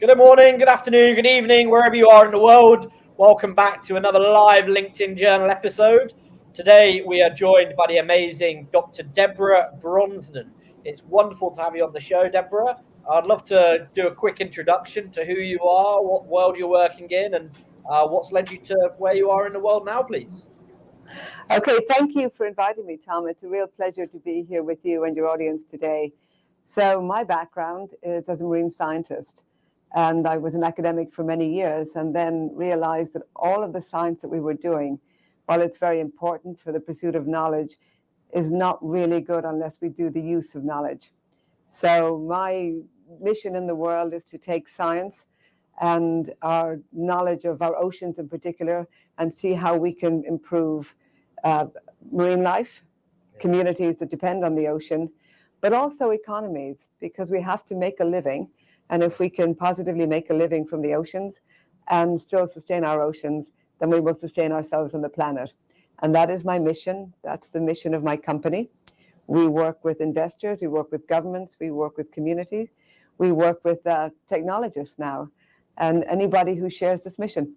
Good morning, good afternoon, good evening, wherever you are in the world. Welcome back to another live LinkedIn Journal episode. Today we are joined by the amazing Dr. Deborah Brosnan. It's wonderful to have you on the show, Deborah. I'd love to do a quick introduction to who you are, what world you're working in, and what's led you to where you are in the world now, please. Okay, thank you for inviting me, Tom. It's a real pleasure to be here with you and your audience today. So my background is as a marine scientist, and I was an academic for many years and then realized that all of the science that we were doing, while it's very important for the pursuit of knowledge, is not really good unless we do the use of knowledge. So my mission in the world is to take science and our knowledge of our oceans in particular and see how we can improve marine life, communities that depend on the ocean, but also economies, because we have to make a living. And if we can positively make a living from the oceans and still sustain our oceans, then we will sustain ourselves on the planet. And that is my mission. That's the mission of my company. We work with investors, we work with governments, we work with communities, we work with technologists now, and anybody who shares this mission.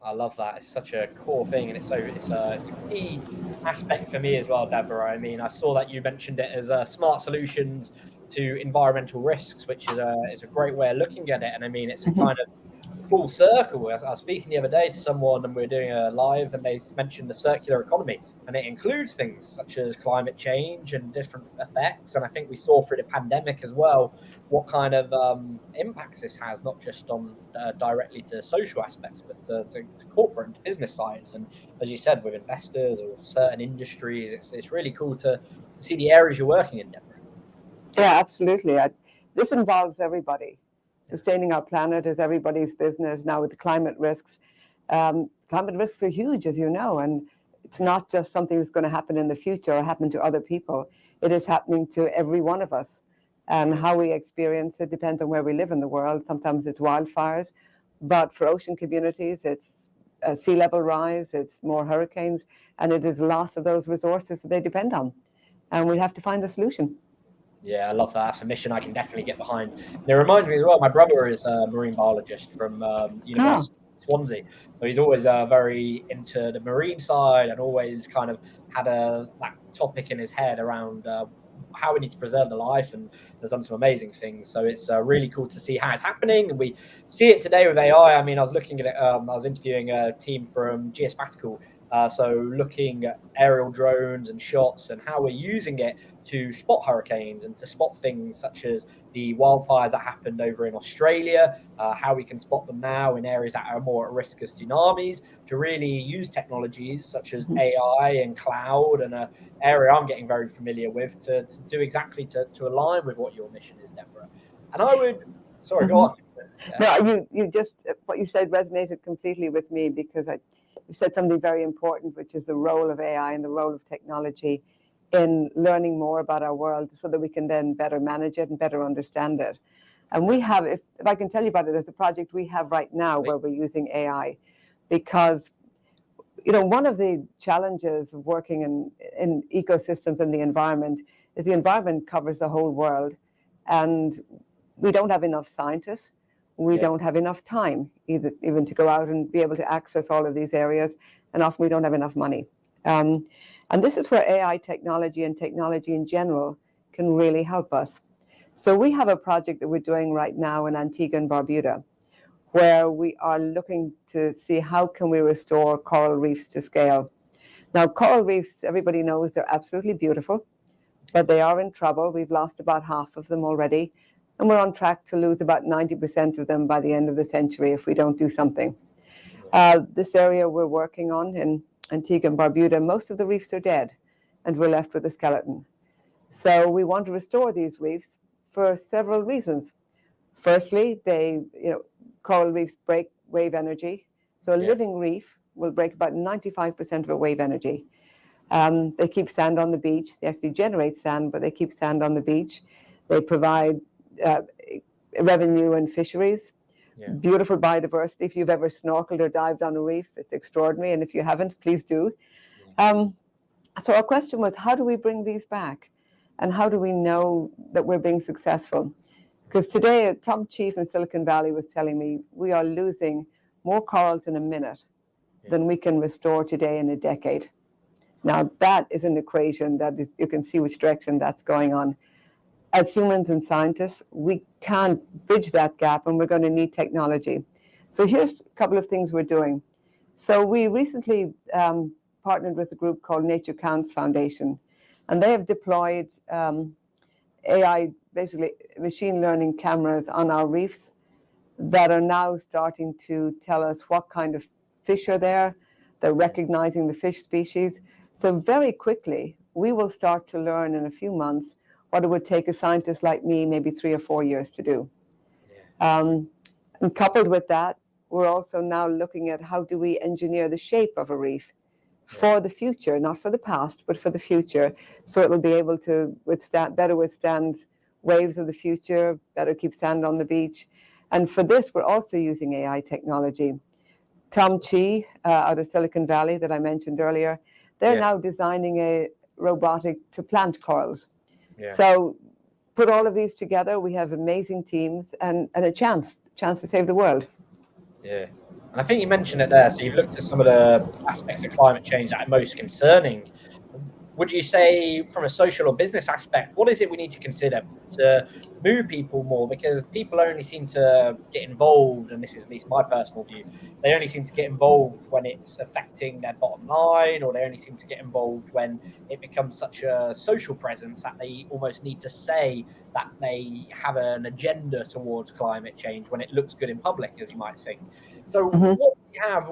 I love that. It's such a core thing, and it's a key aspect for me as well, Deborah. I mean, I saw that you mentioned it as smart solutions to environmental risks, which is a great way of looking at it. And I mean, it's a kind of full circle. I was speaking the other day to someone, and we were doing a live, and they mentioned the circular economy, and it includes things such as climate change and different effects. And I think we saw through the pandemic as well what kind of impacts this has, not just on directly to social aspects, but to corporate and business sides. And as you said, with investors or certain industries, it's really cool to see the areas you're working in, Deborah. Yeah, absolutely. This involves everybody. Sustaining our planet is everybody's business now with the climate risks. Climate risks are huge, as you know, and it's not just something that's going to happen in the future or happen to other people. It is happening to every one of us. And how we experience it depends on where we live in the world. Sometimes it's wildfires, but for ocean communities, it's sea level rise, it's more hurricanes, and it is loss of those resources that they depend on. And we have to find a solution. Yeah, I love that. That's a mission I can definitely get behind. And it reminds me as well, my brother is a marine biologist from University of Swansea. So he's always very into the marine side and always kind of had that topic in his head around how we need to preserve the life, and has done some amazing things. So it's really cool to see how it's happening. And we see it today with AI. I mean, I was looking at it, I was interviewing a team from Geospatial. So looking at aerial drones and shots and how we're using it to spot hurricanes and to spot things such as the wildfires that happened over in Australia, how we can spot them now in areas that are more at risk of tsunamis, to really use technologies such as AI and cloud, and an area I'm getting very familiar with to do exactly to align with what your mission is, Deborah. And I would, sorry, go on. No, you just, what you said resonated completely with me, because you said something very important, which is the role of AI and the role of technology in learning more about our world so that we can then better manage it and better understand it. And we have, if I can tell you about it, there's a project we have right now where we're using AI, because one of the challenges of working in ecosystems and the environment is the environment covers the whole world, and we don't have enough scientists. We don't have enough time even to go out and be able to access all of these areas, and often we don't have enough money. And this is where AI technology and technology in general can really help us. So we have a project that we're doing right now in Antigua and Barbuda, where we are looking to see how can we restore coral reefs to scale. Now, coral reefs, everybody knows they're absolutely beautiful, but they are in trouble. We've lost about half of them already, and we're on track to lose about 90% of them by the end of the century if we don't do something. This area we're working on in Antigua and Barbuda, most of the reefs are dead, and we're left with a skeleton. So we want to restore these reefs for several reasons. Firstly, coral reefs break wave energy. So a living reef will break about 95% of a wave energy. They keep sand on the beach. They actually generate sand, but they keep sand on the beach. They provide revenue and fisheries. Beautiful biodiversity. If you've ever snorkeled or dived on a reef, it's extraordinary. And if you haven't, please do. So our question was, how do we bring these back? And how do we know that we're being successful? Because today, a top chief in Silicon Valley was telling me we are losing more corals in a minute than we can restore today in a decade. Now, that is an equation that is, you can see which direction that's going on. As humans and scientists, we can't bridge that gap, and we're going to need technology. So here's a couple of things we're doing. So we recently partnered with a group called Nature Counts Foundation, and they have deployed AI, basically machine learning cameras on our reefs that are now starting to tell us what kind of fish are there. They're recognizing the fish species. So very quickly, we will start to learn in a few months what it would take a scientist like me maybe 3 or 4 years to do. And coupled with that, we're also now looking at how do we engineer the shape of a reef for the future, not for the past, but for the future, so it will be able to better withstand waves of the future, better keep sand on the beach. And for this, we're also using AI technology. Tom Chi out of Silicon Valley that I mentioned earlier, they're now designing a robotic to plant corals. So put all of these together, we have amazing teams and a chance to save the world. Yeah. And I think you mentioned it there. So you've looked at some of the aspects of climate change that are most concerning. Would you say, from a social or business aspect, what is it we need to consider to move people more? Because people only seem to get involved, and this is at least my personal view, they only seem to get involved when it's affecting their bottom line, or they only seem to get involved when it becomes such a social presence that they almost need to say that they have an agenda towards climate change when it looks good in public, as you might think. So what do we have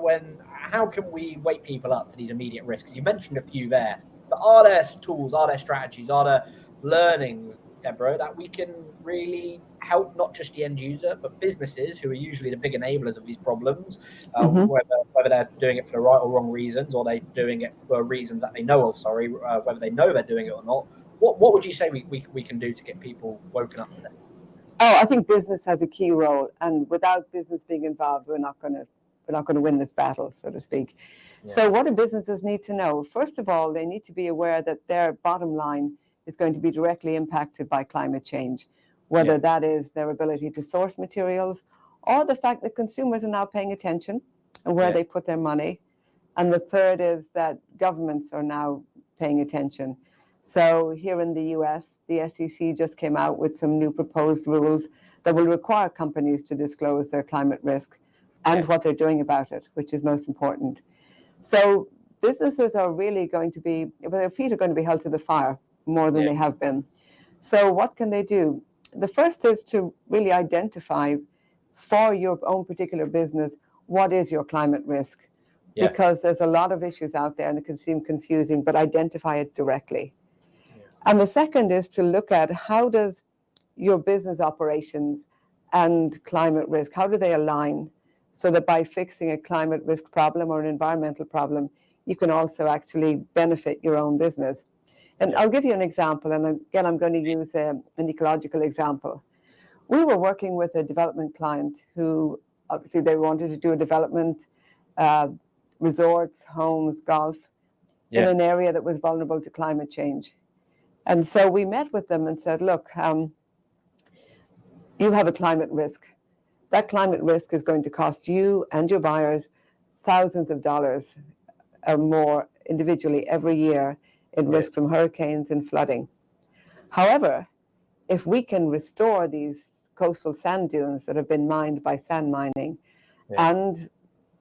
how can we wake people up to these immediate risks? You mentioned a few there. But are there tools, are there strategies, are there learnings, Deborah, that we can really help not just the end user, but businesses who are usually the big enablers of these problems, whether they're doing it for the right or wrong reasons, or they're doing it for reasons that they know of, whether they know they're doing it or not. What would you say we can do to get people woken up to that? Oh, I think business has a key role, and without business being involved, we're not going to win this battle, so to speak. So what do businesses need to know? First of all, they need to be aware that their bottom line is going to be directly impacted by climate change, whether that is their ability to source materials or the fact that consumers are now paying attention and where they put their money. And the third is that governments are now paying attention. So here in the US, the SEC just came out with some new proposed rules that will require companies to disclose their climate risk and what they're doing about it, which is most important. So businesses are really going to be, their feet are going to be held to the fire more than they have been. So what can they do? The first is to really identify for your own particular business, what is your climate risk? Because there's a lot of issues out there and it can seem confusing, but identify it directly. And the second is to look at how does your business operations and climate risk, how do they align? So that by fixing a climate risk problem or an environmental problem, you can also actually benefit your own business. And I'll give you an example, and again, I'm going to use an ecological example. We were working with a development client who, obviously, they wanted to do a development, resorts, homes, golf, in an area that was vulnerable to climate change. And so we met with them and said, look, you have a climate risk. That climate risk is going to cost you and your buyers thousands of dollars or more individually every year in risk from hurricanes and flooding. However, if we can restore these coastal sand dunes that have been mined by sand mining and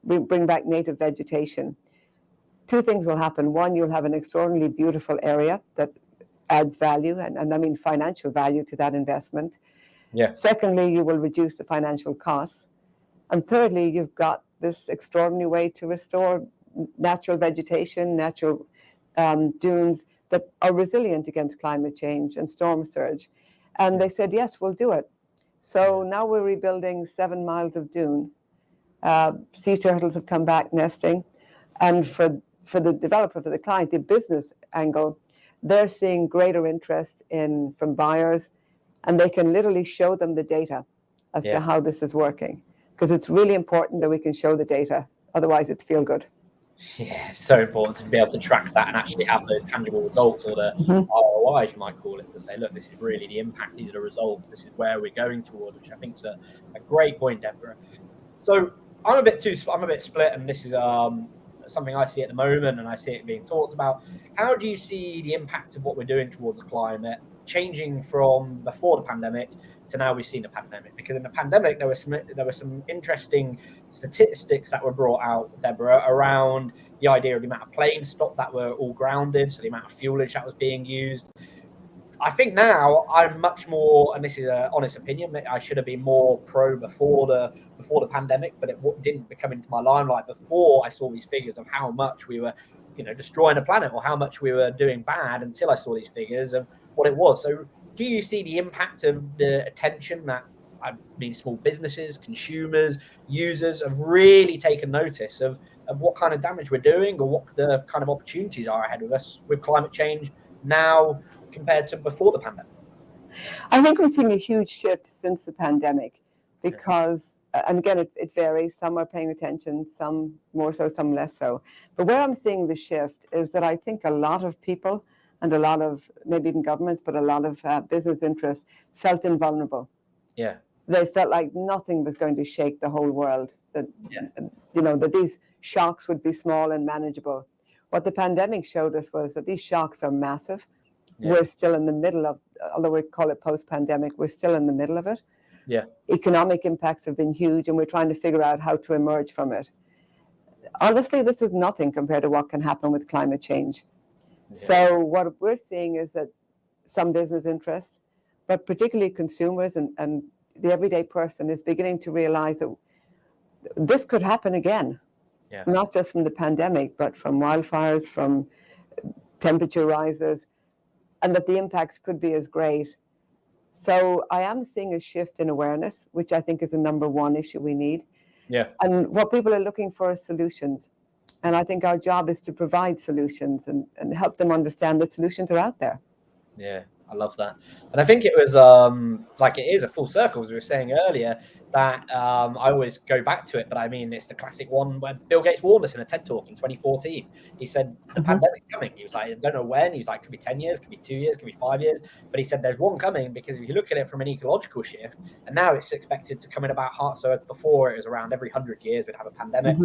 we bring back native vegetation, two things will happen. One, you'll have an extraordinarily beautiful area that adds value, and I mean financial value to that investment. Secondly, you will reduce the financial costs. And thirdly, you've got this extraordinary way to restore natural vegetation, natural dunes that are resilient against climate change and storm surge. And they said, yes, we'll do it. So now we're rebuilding 7 miles of dune. Sea turtles have come back nesting. And for the developer, for the client, the business angle, they're seeing greater interest from buyers, and they can literally show them the data as to how this is working. Because it's really important that we can show the data. Otherwise, it's feel good. Yeah, it's so important to be able to track that and actually have those tangible results, or the ROIs, you might call it, to say, look, this is really the impact, these are the results, this is where we're going towards, which I think is a great point, Deborah. So I'm a bit split, and this is something I see at the moment, and I see it being talked about. How do you see the impact of what we're doing towards the climate changing from before the pandemic to now we've seen the pandemic? Because in the pandemic, there were some interesting statistics that were brought out, Deborah, around the idea of the amount of plane stock that were all grounded, so the amount of fuelage that was being used. I think now I'm much more, and this is an honest opinion, I should have been more pro before the pandemic, but it didn't come into my limelight before I saw these figures of how much we were, destroying the planet, or how much we were doing bad, until I saw these figures of what it was. So do you see the impact of the attention that, I mean, small businesses, consumers, users have really taken notice of what kind of damage we're doing, or what the kind of opportunities are ahead of us with climate change now compared to before the pandemic? I think we're seeing a huge shift since the pandemic because, and again, it varies. Some are paying attention, some more so, some less so. But where I'm seeing the shift is that I think a lot of people, and a lot of, maybe even governments, but a lot of business interests felt invulnerable. Yeah. They felt like nothing was going to shake the whole world, that, that these shocks would be small and manageable. What the pandemic showed us was that these shocks are massive. Yeah. We're still in the middle of, although we call it post-pandemic, we're still in the middle of it. Yeah. Economic impacts have been huge, and we're trying to figure out how to emerge from it. Honestly, this is nothing compared to what can happen with climate change. Yeah. So what we're seeing is that some business interests, but particularly consumers and the everyday person, is beginning to realize that this could happen again. Yeah. Not just from the pandemic, but from wildfires, from temperature rises, and that the impacts could be as great. So I am seeing a shift in awareness, which I think is the number one issue we need. Yeah. And what people are looking for is solutions. And I think our job is to provide solutions and help them understand that solutions are out there. Yeah, I love that. And I think it was like, it is a full circle, as we were saying earlier, that I always go back to it, but I mean, it's the classic one where Bill Gates warned us in a TED Talk in 2014. He said, the pandemic's coming. He was like, I don't know when. He was like, could be 10 years, could be 2 years, could be 5 years. But he said, there's one coming, because if you look at it from an ecological shift, and now it's expected to come in about half. So before, it was around every 100 years we'd have a pandemic.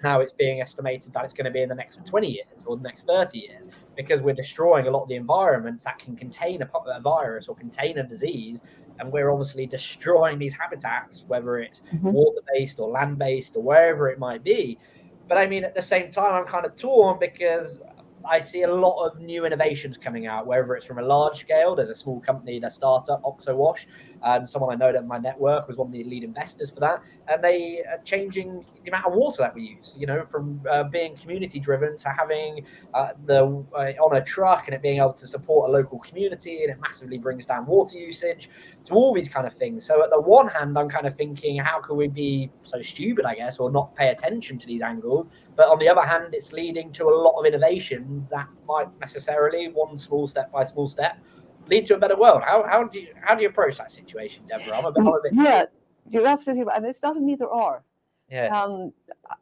Now it's being estimated that it's going to be in the next 20 years or the next 30 years, because we're destroying a lot of the environments that can contain a virus or contain a disease. And we're obviously destroying these habitats, whether it's water-based or land-based or wherever it might be. But I mean, at the same time, I'm kind of torn, because I see a lot of new innovations coming out, whether it's from a large scale. There's a small company, their startup, OxoWash, and someone I know that in my network was one of the lead investors for that. And they are changing the amount of water that we use, from being community driven to having on a truck, and it being able to support a local community, and it massively brings down water usage, to all these kind of things. So at the one hand, I'm kind of thinking, how can we be so stupid, I guess, or not pay attention to these angles? But on the other hand, it's leading to a lot of innovations that might necessarily, one small step by small step, lead to a better world. How do you approach that situation, Deborah? I'm a bit yeah, you're absolutely right, and it's not an either or. Yeah.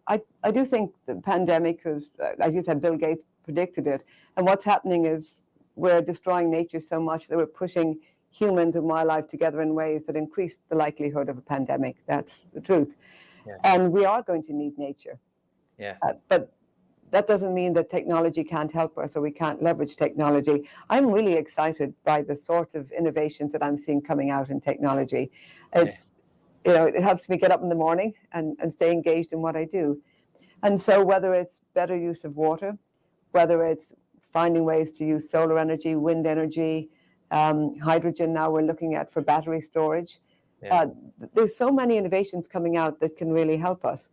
I do think the pandemic is, as you said, Bill Gates predicted it, and what's happening is we're destroying nature so much that we're pushing humans and wildlife together in ways that increase the likelihood of a pandemic. That's the truth. Yeah. And we are going to need nature. Yeah. But that doesn't mean that technology can't help us, or we can't leverage technology. I'm really excited by the sorts of innovations that I'm seeing coming out in technology. It's, it helps me get up in the morning and stay engaged in what I do. And so whether it's better use of water, whether it's finding ways to use solar energy, wind energy, hydrogen now we're looking at for battery storage. Yeah. There's so many innovations coming out that can really help us.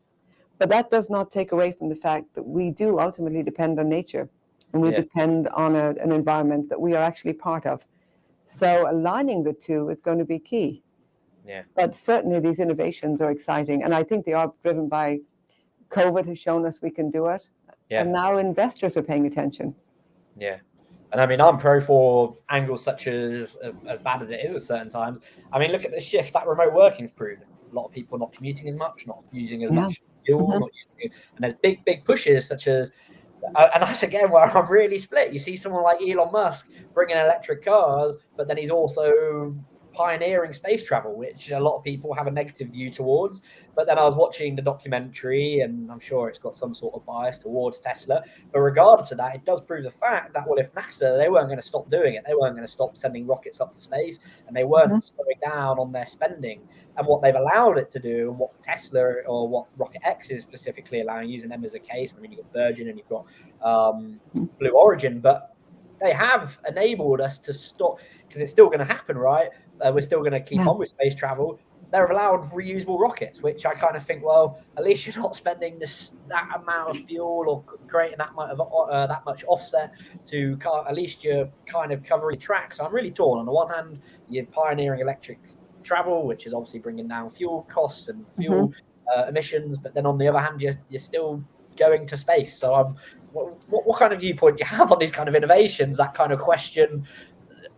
But that does not take away from the fact that we do ultimately depend on nature, and we depend on an environment that we are actually part of. So aligning the two is going to be key. Yeah. But certainly these innovations are exciting, and I think they are driven by COVID has shown us we can do it. Yeah. And now investors are paying attention. Yeah. And I mean, I'm pro for angles such as bad as it is at certain times. I mean, look at the shift that remote working is proven. A lot of people not commuting as much, not using as much fuel, not using and there's big pushes such as. And that's again where I'm really split. You see someone like Elon Musk bringing electric cars, but then he's also pioneering space travel, which a lot of people have a negative view towards. But then I was watching the documentary, and I'm sure it's got some sort of bias towards Tesla. But regardless of that, it does prove the fact that, well, if NASA, they weren't going to stop doing it, they weren't going to stop sending rockets up to space, and they weren't slowing down on their spending. And what they've allowed it to do, and what Tesla or what Rocket X is specifically allowing, using them as a case. I mean, you've got Virgin and you've got Blue Origin, but they have enabled us to stop, because it's still going to happen, right? We're still going to keep on with space travel. They're allowed reusable rockets, which I kind of think, well, at least you're not spending that amount of fuel or creating that much offset to at least you're kind of covering tracks. So I'm really torn. On the one hand, you're pioneering electric travel, which is obviously bringing down fuel costs and fuel emissions, but then on the other hand, you're still going to space. So what kind of viewpoint do you have on these kind of innovations? That kind of question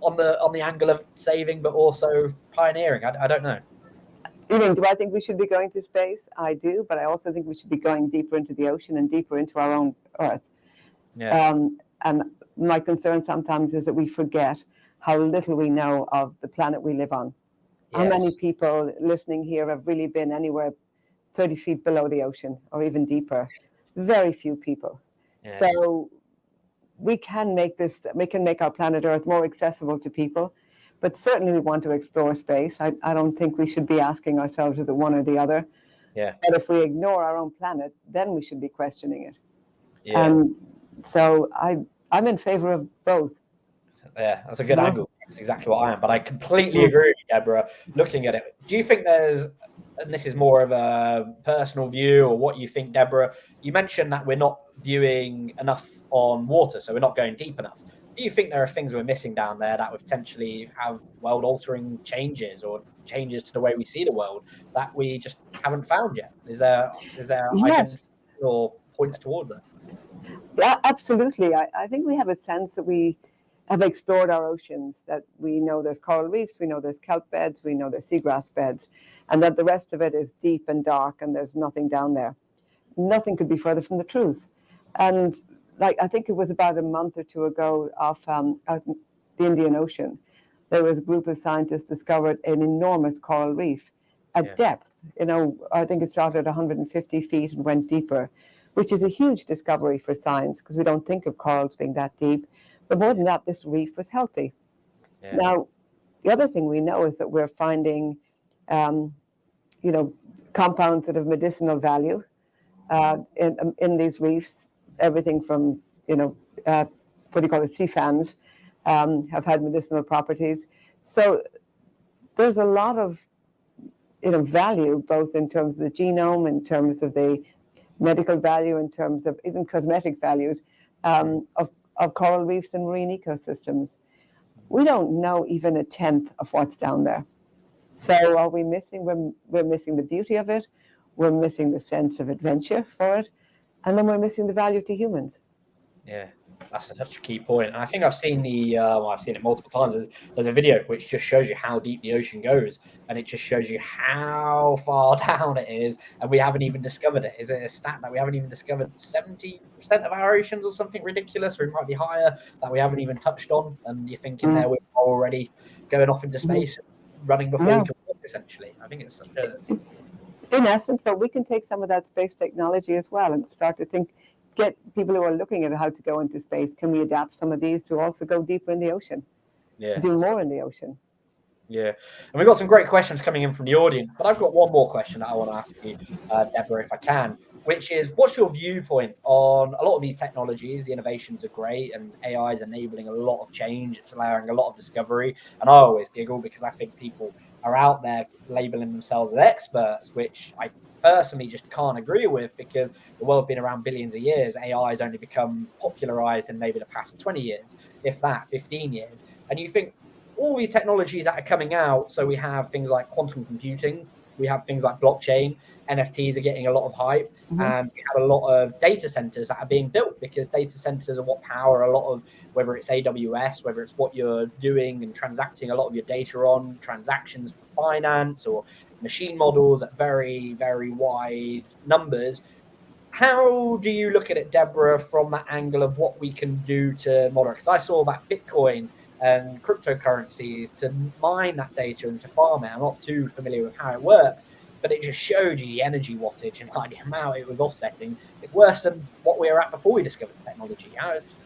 on the angle of saving, but also pioneering. I don't know. You mean, do I think we should be going to space? I do, but I also think we should be going deeper into the ocean and deeper into our own Earth. Yeah. And my concern sometimes is that we forget how little we know of the planet we live on. Yes. How many people listening here have really been anywhere 30 feet below the ocean or even deeper? Very few people. Yeah. So we can make our planet Earth more accessible to people, but certainly we want to explore space. I don't think we should be asking ourselves, is it one or the other? Yeah. But if we ignore our own planet, then we should be questioning it. Yeah. And so I'm in favor of both. Yeah, that's a good angle. That's exactly what I am. But I completely agree with you, Deborah. Looking at it, do you think there's, and this is more of a personal view, or what you think, Deborah, you mentioned that we're not viewing enough on water, so we're not going deep enough. Do you think there are things we're missing down there that would potentially have world-altering changes or changes to the way we see the world that we just haven't found yet? Is there yes. or points towards it? Yeah, absolutely. I think we have a sense that we have explored our oceans, that we know there's coral reefs, we know there's kelp beds, we know there's seagrass beds, and that the rest of it is deep and dark and there's nothing down there. Nothing could be further from the truth. And I think it was about a month or two ago off the Indian Ocean, there was a group of scientists discovered an enormous coral reef at depth. I think it started at 150 feet and went deeper, which is a huge discovery for science because we don't think of corals being that deep. But more than that, this reef was healthy. Yeah. Now, the other thing we know is that we're finding, compounds that have medicinal value in these reefs. Everything from, sea fans have had medicinal properties. So there's a lot of, value, both in terms of the genome, in terms of the medical value, in terms of even cosmetic values of coral reefs and marine ecosystems. We don't know even a tenth of what's down there. So are we missing? We're missing the beauty of it. We're missing the sense of adventure for it. And then we're missing the value to humans. Yeah, that's such a key point. And I think I've seen I've seen it multiple times. There's a video which just shows you how deep the ocean goes, and it just shows you how far down it is, and we haven't even discovered it. Is it a stat that we haven't even discovered 70% of our oceans or something ridiculous, or it might be higher, that we haven't even touched on? And you're thinking there we're already going off into space, running before we can walk, essentially. I think it's such a... In essence, but we can take some of that space technology as well and start to get people who are looking at how to go into space. Can we adapt some of these to also go deeper in the ocean, to do more in the ocean? Yeah, and we've got some great questions coming in from the audience, but I've got one more question that I want to ask you, Deborah, if I can, which is, what's your viewpoint on a lot of these technologies? The innovations are great, and AI is enabling a lot of change. It's allowing a lot of discovery, and I always giggle because I think people are out there labeling themselves as experts, which I personally just can't agree with, because the world's been around billions of years. AI has only become popularized in maybe the past 20 years, if that, 15 years. And you think all these technologies that are coming out, so we have things like quantum computing, we have things like blockchain, NFTs are getting a lot of hype, and we have a lot of data centers that are being built, because data centers are what power a lot of, whether it's AWS, whether it's what you're doing and transacting a lot of your data on, transactions for finance or machine models at very, very wide numbers. how do you look at it, Deborah, from that angle of what we can do to moderate? Because I saw that Bitcoin and cryptocurrencies to mine that data and to farm it. I'm not too familiar with how it works, but it just showed you the energy wattage and like the amount it was offsetting. It's worse than what we were at before we discovered the technology.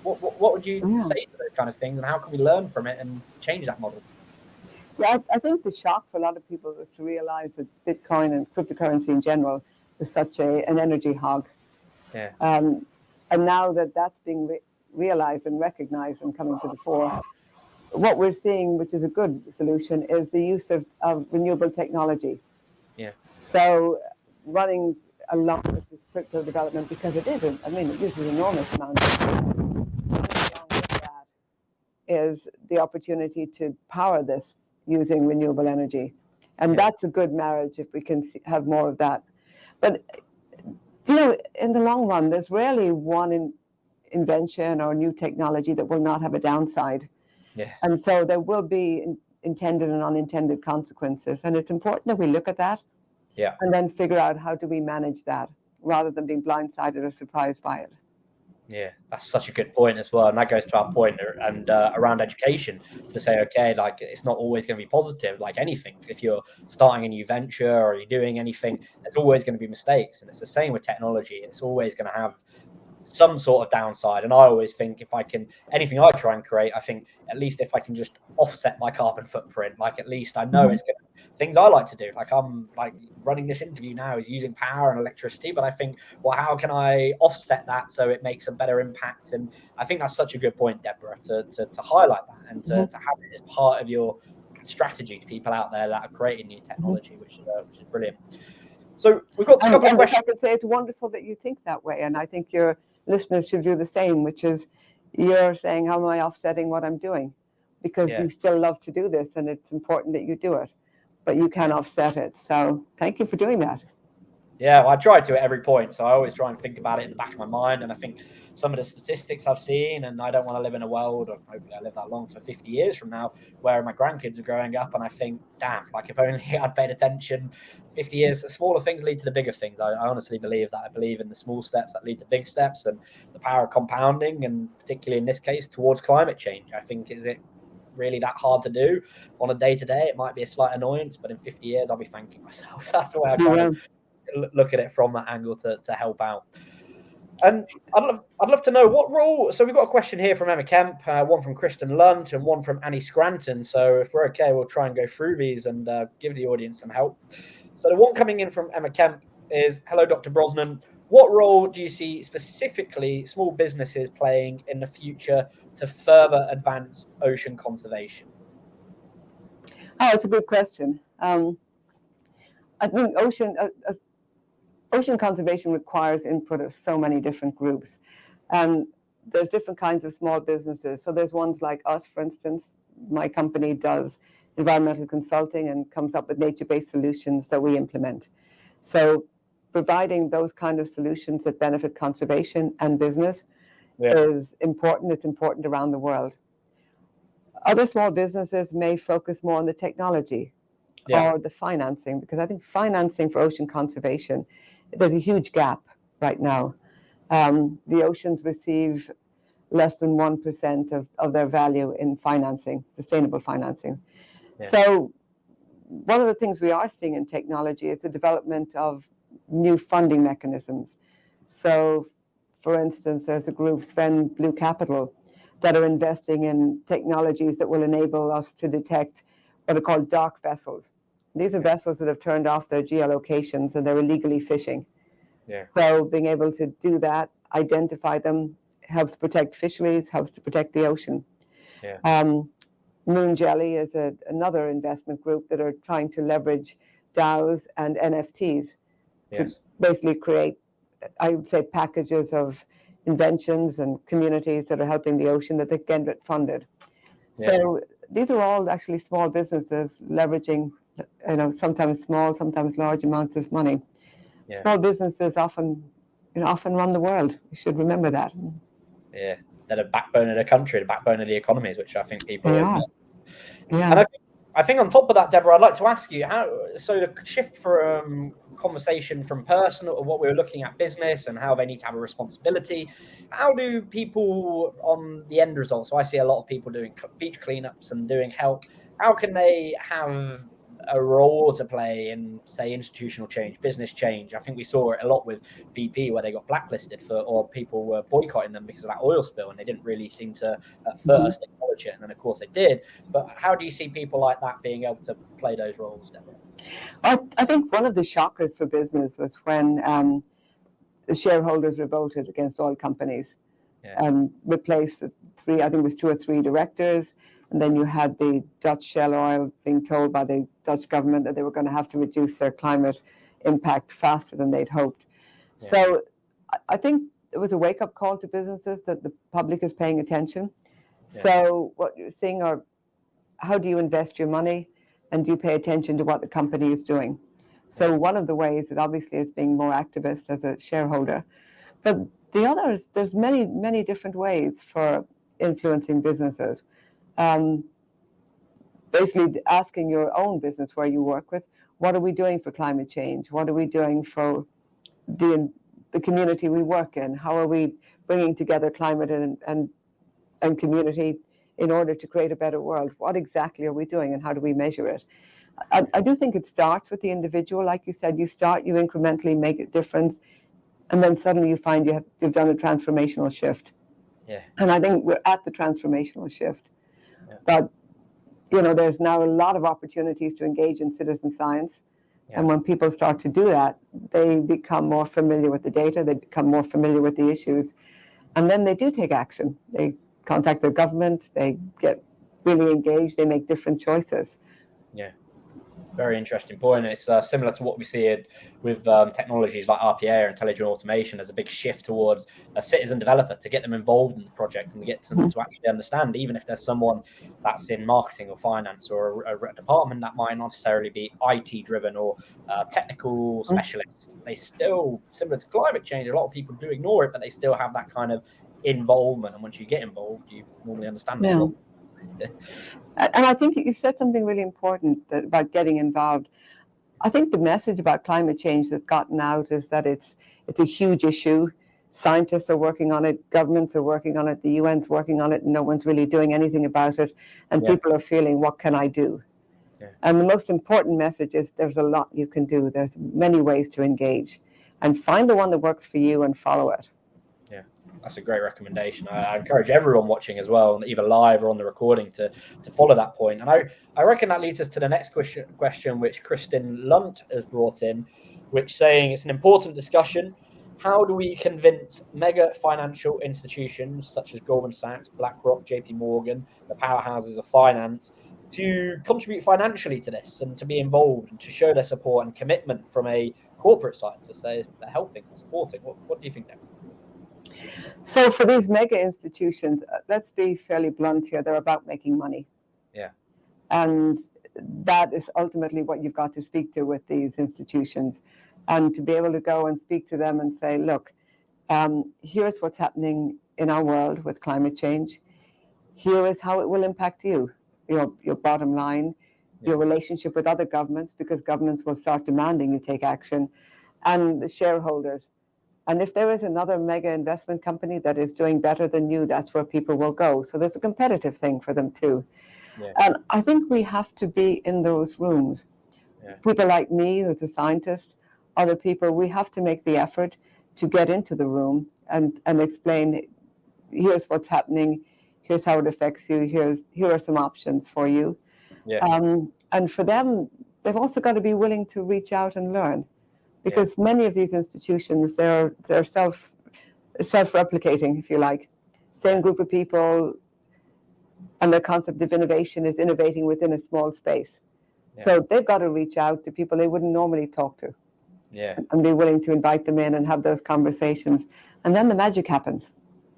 What would you say to those kind of things, and how can we learn from it and change that model? Yeah, I think the shock for a lot of people was to realize that Bitcoin and cryptocurrency in general is such an energy hog. Yeah. And now that that's being realized and recognized and coming to the fore, what we're seeing, which is a good solution, is the use of renewable technology. Yeah. So running along with this crypto development, because it uses enormous amounts of data. Running along with that is the opportunity to power this using renewable energy. And that's a good marriage if we can have more of that. But, in the long run, there's rarely one invention or new technology that will not have a downside. Yeah. And so there will be intended and unintended consequences. And it's important that we look at that and then figure out how do we manage that rather than being blindsided or surprised by it. Yeah, that's such a good point as well. And that goes to our point and around education to say, okay, like it's not always going to be positive, like anything. If you're starting a new venture or you're doing anything, there's always going to be mistakes. And it's the same with technology. It's always going to have some sort of downside. And I always think anything I try and create, I think at least if I can just offset my carbon footprint, like at least I know it's things I like to do. Like I'm like running this interview now is using power and electricity, but I think, well, how can I offset that so it makes a better impact? And I think that's such a good point, Deborah, to highlight that and to have it as part of your strategy to people out there that are creating new technology, which is brilliant. So we've got a couple of questions. I could say it's wonderful that you think that way, and I think your listeners should do the same, which is you're saying, how am I offsetting what I'm doing? Because you still love to do this, and it's important that you do it, but you can offset it. So thank you for doing that. Yeah, well, I try to at every point. So I always try and think about it in the back of my mind. And I think some of the statistics I've seen, and I don't want to live in a world, or hopefully I live that long for 50 years from now, where my grandkids are growing up. And I think, damn, like if only I'd paid attention 50 years, the smaller things lead to the bigger things. I honestly believe that. I believe in the small steps that lead to big steps and the power of compounding, and particularly in this case, towards climate change. I think, is it really that hard to do on a day-to-day? It might be a slight annoyance, but in 50 years, I'll be thanking myself. That's the way I kind of look at it from that angle to help out. And I'd love to know what role. So we've got a question here from Emma Kemp, one from Kristen Lunt, and one from Annie Scranton. So if we're okay, we'll try and go through these and give the audience some help. So the one coming in from Emma Kemp is, hello, Dr. Brosnan. What role do you see specifically small businesses playing in the future to further advance ocean conservation? Oh, it's a good question. I think ocean conservation requires input of so many different groups. There's different kinds of small businesses. So there's ones like us, for instance. My company does environmental consulting and comes up with nature-based solutions that we implement. So providing those kind of solutions that benefit conservation and business is important. It's important around the world. Other small businesses may focus more on the technology or the financing, because I think financing for ocean conservation, there's a huge gap right now. The oceans receive less than 1% of their value in financing, sustainable financing. So one of the things we are seeing in technology is the development of new funding mechanisms. So, for instance, there's a group, Sven Blue Capital, that are investing in technologies that will enable us to detect what are called dark vessels. These are vessels that have turned off their geolocations and they're illegally fishing. So being able to do that, identify them, helps protect fisheries, helps to protect the ocean. Moon Jelly is another investment group that are trying to leverage DAOs and NFTs to basically create, I would say, packages of inventions and communities that are helping the ocean that they can get funded. So these are all actually small businesses leveraging, sometimes small, sometimes large amounts of money. Small businesses often run the world. We should remember that. Yeah, they're the backbone of the country, the backbone of the economies, which I think people. Yeah. And I think on top of that, Deborah, I'd like to ask you so the shift from conversation from personal, or what we were looking at business and how they need to have a responsibility. How do people on the end result? So I see a lot of people doing beach cleanups and doing help. How can they have a role to play in, say, institutional change, business change? I think we saw it a lot with BP, where they got blacklisted or people were boycotting them because of that oil spill, and they didn't really seem to at first acknowledge it, and then of course they did. But how do you see people like that being able to play those roles, Deborah? I think one of the shockers for business was when the shareholders revolted against oil companies and replaced the three, I think it was 2 or 3 directors. And then you had the Dutch Shell Oil being told by the Dutch government that they were going to have to reduce their climate impact faster than they'd hoped. So I think it was a wake-up call to businesses that the public is paying attention. So what you're seeing are, how do you invest your money, and do you pay attention to what the company is doing? So one of the ways is obviously is being more activist as a shareholder. But the other is there's many, many different ways for influencing businesses. Basically asking your own business where you work with, what are we doing for climate change? What are we doing for the community we work in? How are we bringing together climate and community in order to create a better world? What exactly are we doing, and how do we measure it? I do think it starts with the individual. Like you said, you incrementally make a difference, and then suddenly you find you've done a transformational shift. And I think we're at the transformational shift. But there's now a lot of opportunities to engage in citizen science. And when people start to do that, they become more familiar with the data, they become more familiar with the issues, and then they do take action. They contact their government, they get really engaged, they make different choices. Very interesting point. It's similar to what we see with technologies like RPA or intelligent automation. There's a big shift towards a citizen developer to get them involved in the project and get them to actually understand, even if there's someone that's in marketing or finance or a department that might not necessarily be IT driven or technical specialists. They still, similar to climate change, a lot of people do ignore it, but they still have that kind of involvement. And once you get involved, you normally understand it. And I think you said something really important about getting involved. I think the message about climate change that's gotten out is that it's a huge issue. Scientists are working on it, governments are working on it, the UN's working on it, and no one's really doing anything about it. And people are feeling, what can I do? And the most important message is there's a lot you can do. There's many ways to engage, and find the one that works for you and follow it. That's a great recommendation. I encourage everyone watching as well, either live or on the recording, to follow that point. And I reckon that leads us to the next question, which Kristen Lunt has brought in, which saying it's an important discussion. How do we convince mega financial institutions such as Goldman Sachs, BlackRock, JP Morgan, the powerhouses of finance, to contribute financially to this and to be involved and to show their support and commitment from a corporate side to say they're helping and supporting? What do you think, Deborah? So for these mega institutions, let's be fairly blunt here, they're about making money. And that is ultimately what you've got to speak to with these institutions, and to be able to go and speak to them and say, look, here's what's happening in our world with climate change. Here is how it will impact you, your bottom line, your relationship with other governments, because governments will start demanding you take action, and the shareholders. And if there is another mega investment company that is doing better than you, that's where people will go. So there's a competitive thing for them too. And I think we have to be in those rooms. People like me, who's a scientist, other people, we have to make the effort to get into the room and explain, here's what's happening, here's how it affects you, here are some options for you. And for them, they've also got to be willing to reach out and learn. Because many of these institutions, they're self-replicating, if you like. Same group of people, and their concept of innovation is innovating within a small space. So they've got to reach out to people they wouldn't normally talk to. And be willing to invite them in and have those conversations. And then the magic happens.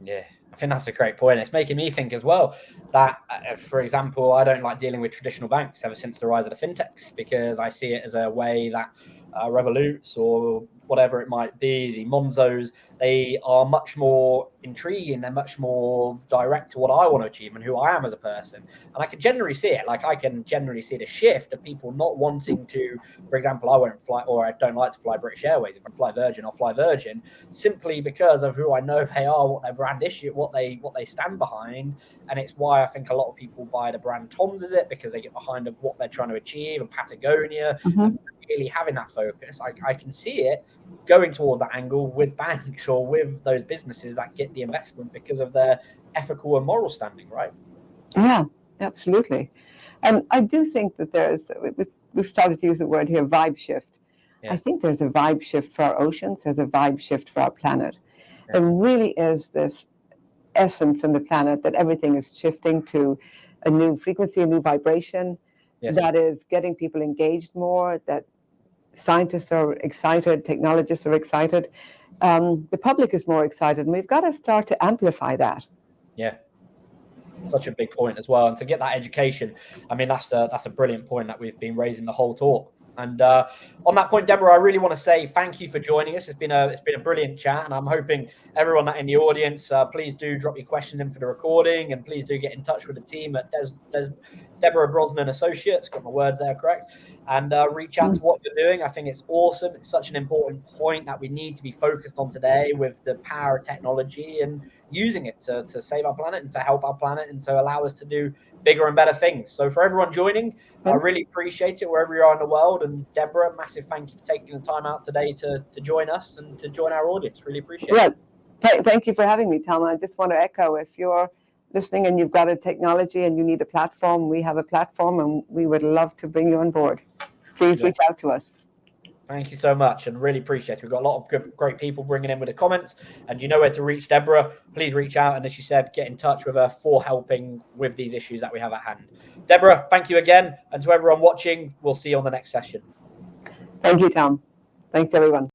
I think that's a great point. It's making me think as well that, for example, I don't like dealing with traditional banks ever since the rise of the fintechs, because I see it as a way that Revoluts or whatever it might be, the Monzos, they are much more intriguing. They're much more direct to what I want to achieve and who I am as a person. And I can generally see it. Like I can generally see the shift of people not wanting to, for example, I won't fly, or I don't like to fly British Airways. If I fly Virgin, I'll fly Virgin simply because of who I know they are, what their brand issue, what they stand behind. And it's why I think a lot of people buy the brand Tom's, is it? Because they get behind of what they're trying to achieve, and Patagonia, and really having that focus. I can see it going towards that angle with banks or with those businesses that get the investment because of their ethical and moral standing, right? Yeah, absolutely. And I do think that we've started to use the word here, vibe shift. Yeah. I think there's a vibe shift for our oceans, there's a vibe shift for our planet. Yeah. There really is this essence in the planet that everything is shifting to a new frequency, a new vibration. Yes. That is getting people engaged more, that scientists are excited, technologists are excited, the public is more excited, and we've got to start to amplify that. Yeah, such a big point as well. And to get that education, I mean, that's a brilliant point that we've been raising the whole talk. And on that point, Deborah, I really want to say thank you for joining us. It's been a brilliant chat, and I'm hoping everyone that in the audience, please do drop your questions in for the recording, and please do get in touch with the team at Deborah Brosnan Associates. Got my words there correct, and reach out to what you're doing. I think it's awesome. It's such an important point that we need to be focused on today with the power of technology and using it to save our planet and to help our planet and to allow us to do bigger and better things. So for everyone joining, I really appreciate it wherever you are in the world. And Deborah, massive thank you for taking the time out today to join us and to join our audience. Really appreciate it. Thank you for having me, Tom. I just want to echo, if you're listening and you've got a technology and you need a platform, we have a platform and we would love to bring you on board. Please reach out to us. Thank you so much, and really appreciate it. We've got a lot of great people bringing in with the comments, and you know where to reach Deborah. Please reach out, and as she said, get in touch with her for helping with these issues that we have at hand. Deborah, thank you again, and to everyone watching, we'll see you on the next session. Thank you, Tom. Thanks, everyone.